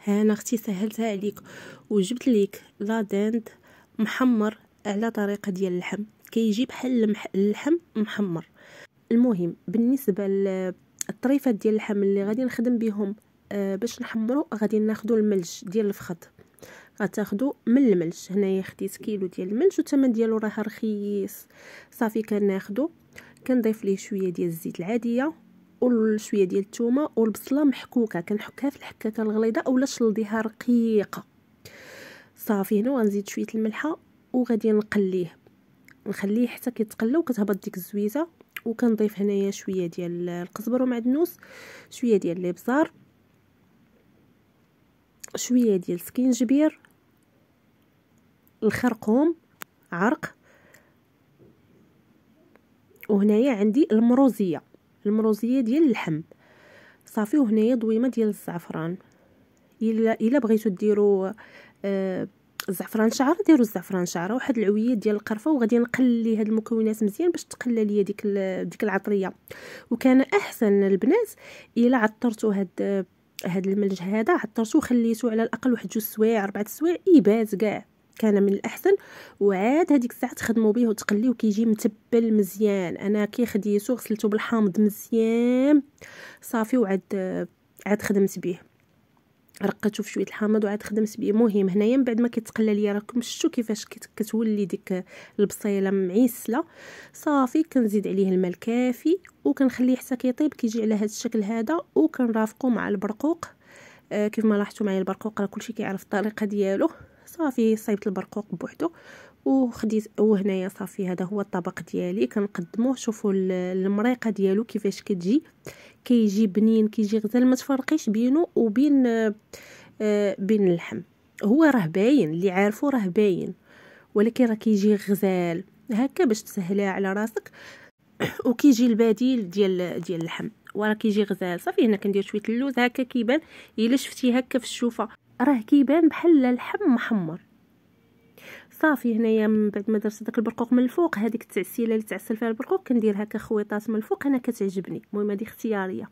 ها انا اختي سهلتها عليك وجبت ليك لا دند محمر على طريقه ديال اللحم، كيجي بحال اللحم محمر. المهم بالنسبه للطريفات ديال اللحم اللي غادي نخدم بهم باش نحمرو، غادي ناخذوا الملج ديال الفخذ، غتاخذوا من الملج. هنايا خديت كيلو ديال الملج والثمن ديالو راه رخيص. صافي كناخذوا كنضيف ليه شويه ديال الزيت العاديه وشويه ديال الثومه والبصله محكوكه، كنحكها في الحكاكه الغليظه اولا شلديها رقيقه. صافي هنا غنزيد شويه الملحه وغادي نخليه حتى كيتقلى وكتهبط ديك الزويته. وكنضيف هنايا شويه ديال القزبر ومعدنوس، شويه ديال الابزار، شويه ديال السكينجبير، الخرقوم عرق، وهنايا عندي المروزيه ديال اللحم. صافي وهنايا ضويمه ديال الزعفران. الا بغيتو ديروا الزعفران شعره ديروا الزعفران شعره، واحد العويه ديال القرفه. وغادي نقلي هاد المكونات مزيان باش تقلى ليا ديك العطريه. وكان احسن البنات الا عطرتوا هاد الملج هذا، عطرتوه خليتوه على الاقل واحد 2 سوايع 4 سوايع يبات كاع، كان من الاحسن. وعاد هذيك الساعه تخدموا به وتقليو كيجي متبل مزيان. انا كي خديته غسلته بالحامض مزيان صافي، عاد خدمت به، رقيته في شويه الحامض وعاد خدمت به. مهم هنايا من بعد ما كيتقلى ليا، راكم شفتوا كيفاش كتولي ديك البصيله معيسله. صافي كنزيد عليه الماء الكافي وكنخليه حتى كيطيب، كيجي على هذا الشكل هذا. وكنرافقه مع البرقوق. كيف ما لاحظتوا معايا البرقوق راه كلشي كيعرف الطريقه ديالو. صافي صايبت البرقوق بوحدو وخديت. وهنايا صافي هذا هو الطبق ديالي كنقدموه. شوفوا المريقه ديالو كيفاش كيجي بنين، كيجي غزال، ما تفرقيش بينه وبين بين اللحم. هو راه باين، اللي عارفه راه باين، ولكن راه كيجي غزال هكا باش تسهلها على راسك. وكيجي البديل ديال اللحم وراه كيجي غزال. صافي هنا كندير شويه اللوز هكا كيبان، الا شفتيه هكا في الشوفه راه كيبان بحال اللحم محمر. صافي هنايا من بعد ما درت داك البرقوق من الفوق، هذيك التعسيله اللي تعسل فيها البرقوق كندير هكا خويطات من الفوق، انا كتعجبني. المهم هذه اختياريه.